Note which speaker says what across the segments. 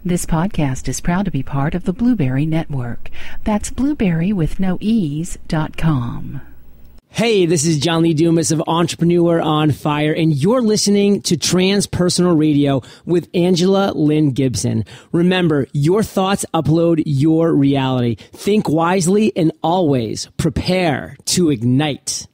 Speaker 1: This podcast is proud to be part of the Blueberry Network. That's blueberrywithnoease.com.
Speaker 2: Hey, this is John Lee Dumas of Entrepreneur on Fire, and you're listening to Transpersonal Radio with Angela Lynn Gibson. Remember, your thoughts upload your reality. Think wisely and always prepare to ignite.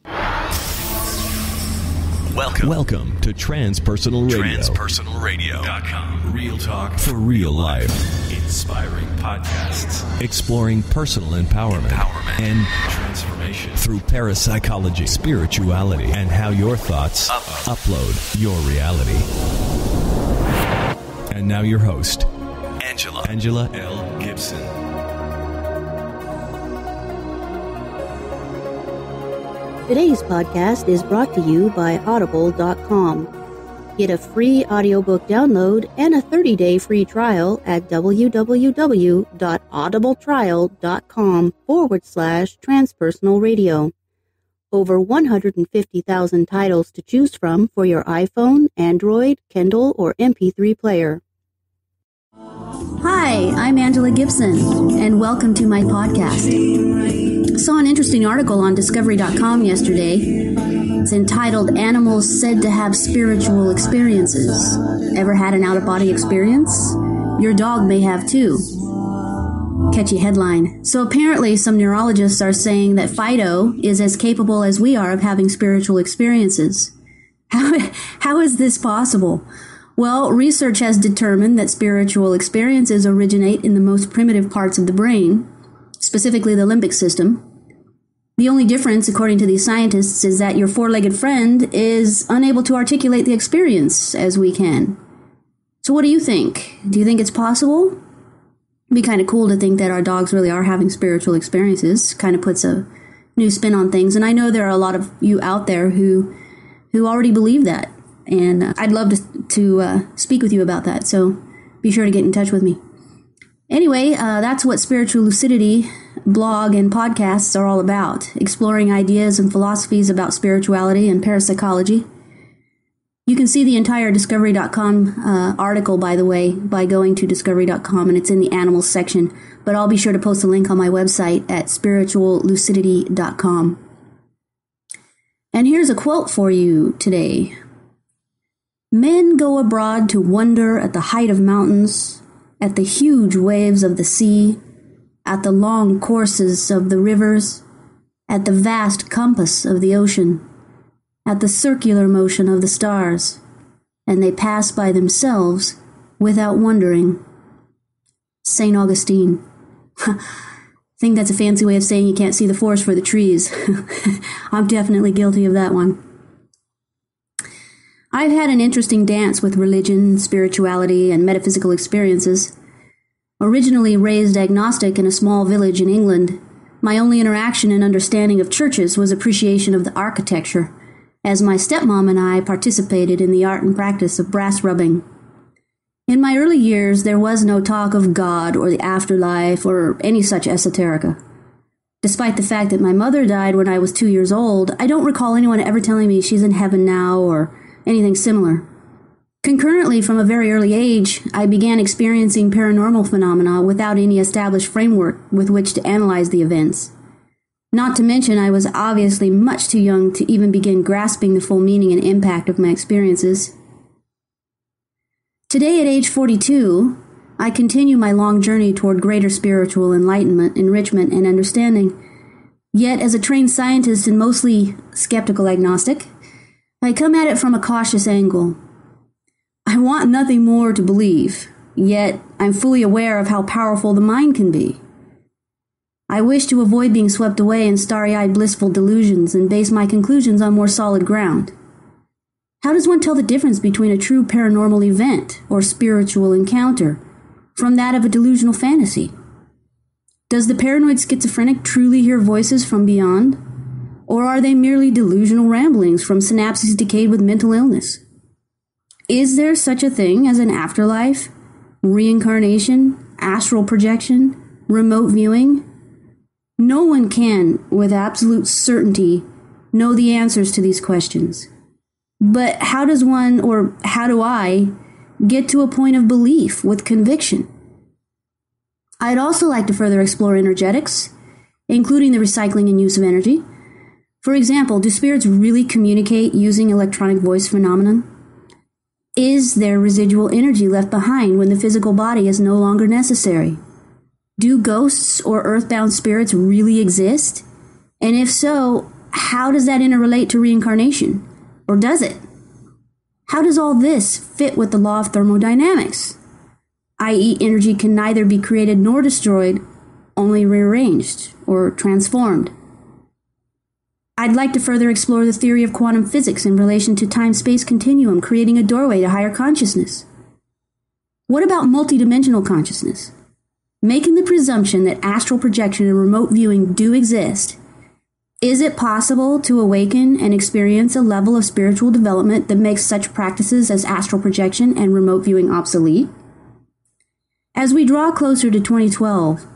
Speaker 3: Welcome to Transpersonal Radio.
Speaker 4: TranspersonalRadio.com.
Speaker 3: Real talk for real life.
Speaker 4: Inspiring podcasts.
Speaker 3: Exploring personal empowerment and
Speaker 4: transformation
Speaker 3: through parapsychology, spirituality, and how your thoughts upload your reality. And now your host, Angela L. Gibson.
Speaker 5: Today's podcast is brought to you by Audible.com. Get a free audiobook download and a 30-day free trial at www.audibletrial.com/transpersonal radio. Over 150,000 titles to choose from for your iPhone, Android, Kindle, or MP3 player.
Speaker 6: Hi, I'm Angela Gibson, and welcome to my podcast. I saw an interesting article on Discovery.com yesterday. It's entitled, Animals Said to Have Spiritual Experiences. Ever had an out-of-body experience? Your dog may have too. Catchy headline. So apparently some neurologists are saying that Fido is as capable as we are of having spiritual experiences. How is this possible? Well, research has determined that spiritual experiences originate in the most primitive parts of the brain, specifically the limbic system. The only difference, according to these scientists, is that your four-legged friend is unable to articulate the experience as we can. So what do you think? Do you think it's possible? It'd be kind of cool to think that our dogs really are having spiritual experiences. Kind of puts a new spin on things. And I know there are a lot of you out there who already believe that. And I'd love to speak with you about that. So be sure to get in touch with me. Anyway, that's what Spiritual Lucidity blog and podcasts are all about, exploring ideas and philosophies about spirituality and parapsychology. You can see the entire Discovery.com article, by the way, by going to Discovery.com, and it's in the animals section, but I'll be sure to post a link on my website at spirituallucidity.com. And here's a quote for you today. Men go abroad to wonder at the height of mountains, at the huge waves of the sea, at the long courses of the rivers, at the vast compass of the ocean, at the circular motion of the stars, and they pass by themselves without wondering. St. Augustine. I think that's a fancy way of saying you can't see the forest for the trees. I'm definitely guilty of that one. I've had an interesting dance with religion, spirituality, and metaphysical experiences. Originally raised agnostic in a small village in England, my only interaction and understanding of churches was appreciation of the architecture, as my stepmom and I participated in the art and practice of brass rubbing. In my early years, there was no talk of God or the afterlife or any such esoterica. Despite the fact that my mother died when I was 2 years old, I don't recall anyone ever telling me she's in heaven now or anything similar. Concurrently, from a very early age, I began experiencing paranormal phenomena without any established framework with which to analyze the events. Not to mention, I was obviously much too young to even begin grasping the full meaning and impact of my experiences. Today, at age 42, I continue my long journey toward greater spiritual enlightenment, enrichment, and understanding. Yet, as a trained scientist and mostly skeptical agnostic, I come at it from a cautious angle. I want nothing more to believe, yet I'm fully aware of how powerful the mind can be. I wish to avoid being swept away in starry-eyed blissful delusions and base my conclusions on more solid ground. How does one tell the difference between a true paranormal event or spiritual encounter from that of a delusional fantasy? Does the paranoid schizophrenic truly hear voices from beyond? Or are they merely delusional ramblings from synapses decayed with mental illness? Is there such a thing as an afterlife, reincarnation, astral projection, remote viewing? No one can, with absolute certainty, know the answers to these questions. But how does one, or how do I, get to a point of belief with conviction I'd also like to further explore energetics, including the recycling and use of energy. For example, do spirits really communicate using electronic voice phenomenon? Is there residual energy left behind when the physical body is no longer necessary? Do ghosts or earthbound spirits really exist? And if so, how does that interrelate to reincarnation? Or does it? How does all this fit with the law of thermodynamics? i.e., energy can neither be created nor destroyed, only rearranged or transformed. I'd like to further explore the theory of quantum physics in relation to time-space continuum, creating a doorway to higher consciousness. What about multidimensional consciousness? Making the presumption that astral projection and remote viewing do exist, is it possible to awaken and experience a level of spiritual development that makes such practices as astral projection and remote viewing obsolete? As we draw closer to 2012,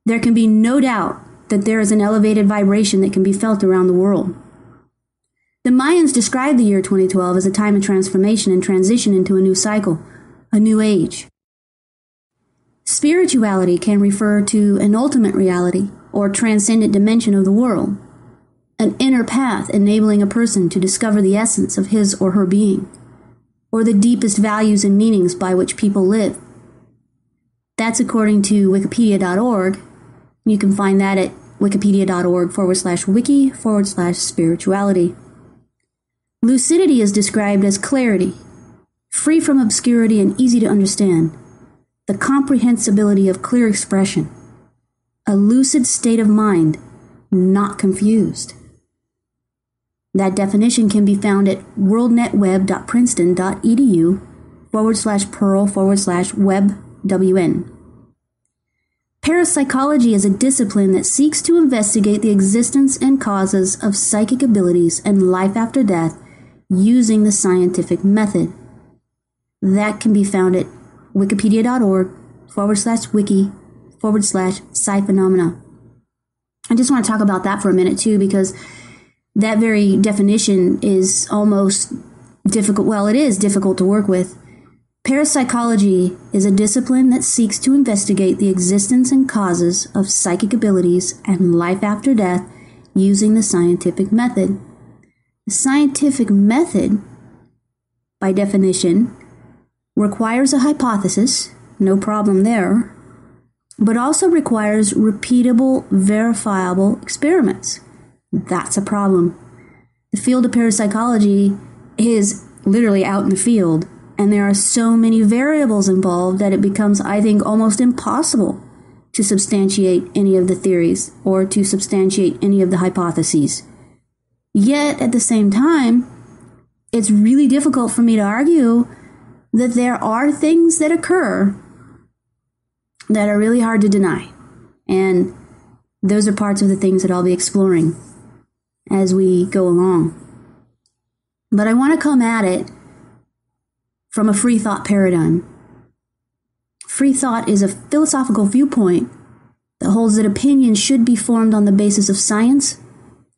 Speaker 6: there can be no doubt that there is an elevated vibration that can be felt around the world. The Mayans described the year 2012 as a time of transformation and transition into a new cycle, a new age. Spirituality can refer to an ultimate reality or transcendent dimension of the world, an inner path enabling a person to discover the essence of his or her being, or the deepest values and meanings by which people live. That's according to wikipedia.org. You can find that at wikipedia.org/wiki/spirituality. Lucidity is described as clarity, free from obscurity and easy to understand, the comprehensibility of clear expression, a lucid state of mind, not confused. That definition can be found at worldnetweb.princeton.edu/pearl/web-wn. Parapsychology is a discipline that seeks to investigate the existence and causes of psychic abilities and life after death using the scientific method. That can be found at wikipedia.org/wiki/psi-phenomena. I just want to talk about that for a minute too, because that very definition is almost difficult. Well, it is difficult to work with. Parapsychology is a discipline that seeks to investigate the existence and causes of psychic abilities and life after death using the scientific method. The scientific method, by definition, requires a hypothesis, no problem there, but also requires repeatable, verifiable experiments. That's a problem. The field of parapsychology is literally out in the field, and there are so many variables involved that it becomes, I think, almost impossible to substantiate any of the theories or to substantiate any of the hypotheses. Yet, at the same time, it's really difficult for me to argue that there are things that occur that are really hard to deny. And those are parts of the things that I'll be exploring as we go along. But I want to come at it from a free thought paradigm. Free thought is a philosophical viewpoint that holds that opinions should be formed on the basis of science,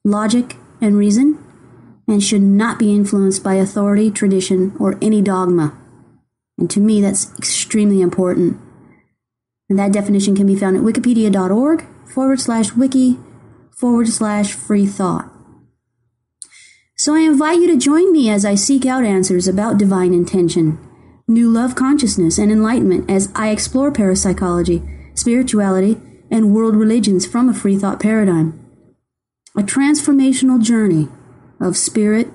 Speaker 6: logic, and reason, and should not be influenced by authority, tradition, or any dogma. And to me, that's extremely important. And that definition can be found at wikipedia.org/wiki/free thought. So I invite you to join me as I seek out answers about divine intention, new love consciousness, and enlightenment as I explore parapsychology, spirituality, and world religions from a free thought paradigm. A transformational journey of spirit,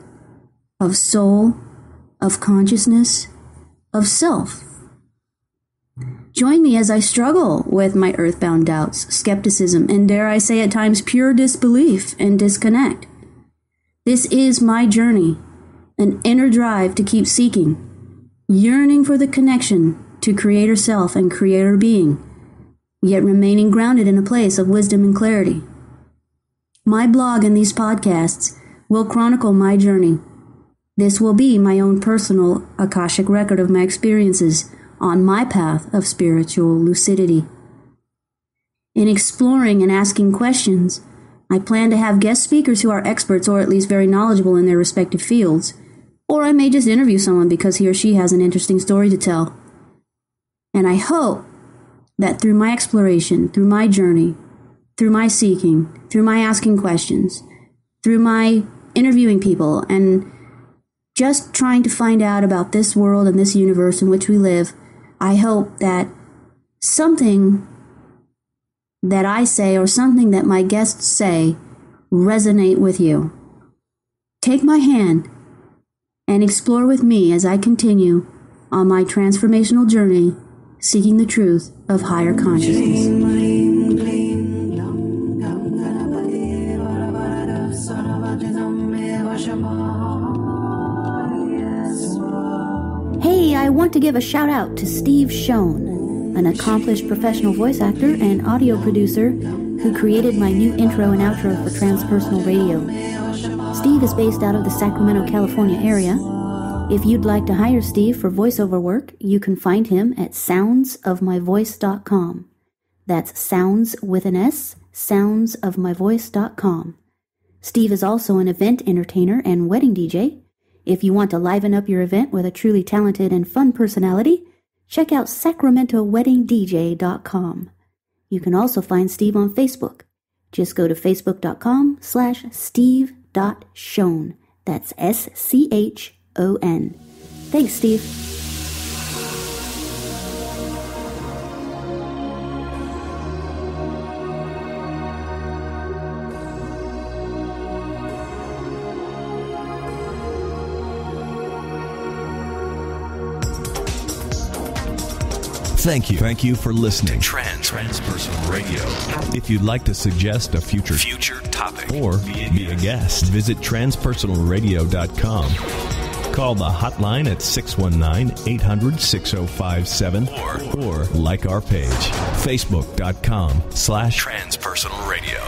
Speaker 6: of soul, of consciousness, of self. Join me as I struggle with my earthbound doubts, skepticism, and dare I say at times pure disbelief and disconnect. This is my journey, an inner drive to keep seeking, yearning for the connection to Creator Self and Creator Being, yet remaining grounded in a place of wisdom and clarity. My blog and these podcasts will chronicle my journey. This will be my own personal Akashic record of my experiences on my path of spiritual lucidity. In exploring and asking questions, I plan to have guest speakers who are experts or at least very knowledgeable in their respective fields, or I may just interview someone because he or she has an interesting story to tell. And I hope that through my exploration, through my journey, through my seeking, through my asking questions, through my interviewing people, and just trying to find out about this world and this universe in which we live, I hope that something that I say or something that my guests say resonate with you. Take my hand and explore with me as I continue on my transformational journey, seeking the truth of higher consciousness.
Speaker 5: Hey, I want to give a shout out to Steve Schoen, an accomplished professional voice actor and audio producer who created my new intro and outro for Transpersonal Radio. Steve is based out of the Sacramento, California area. If you'd like to hire Steve for voiceover work, you can find him at soundsofmyvoice.com. That's sounds with an S, soundsofmyvoice.com. Steve is also an event entertainer and wedding DJ. If you want to liven up your event with a truly talented and fun personality, check out sacramentoweddingdj.com. You can also find Steve on Facebook. Just go to facebook.com/steve.schoen. That's SCHON. Thanks, Steve.
Speaker 3: Thank you for listening.
Speaker 4: Transpersonal Radio.
Speaker 3: If you'd like to suggest a future
Speaker 4: topic
Speaker 3: or be a guest, visit transpersonalradio.com. Call the hotline at 619-800-6057
Speaker 4: or
Speaker 3: like our page, facebook.com/Transpersonal
Speaker 4: Radio.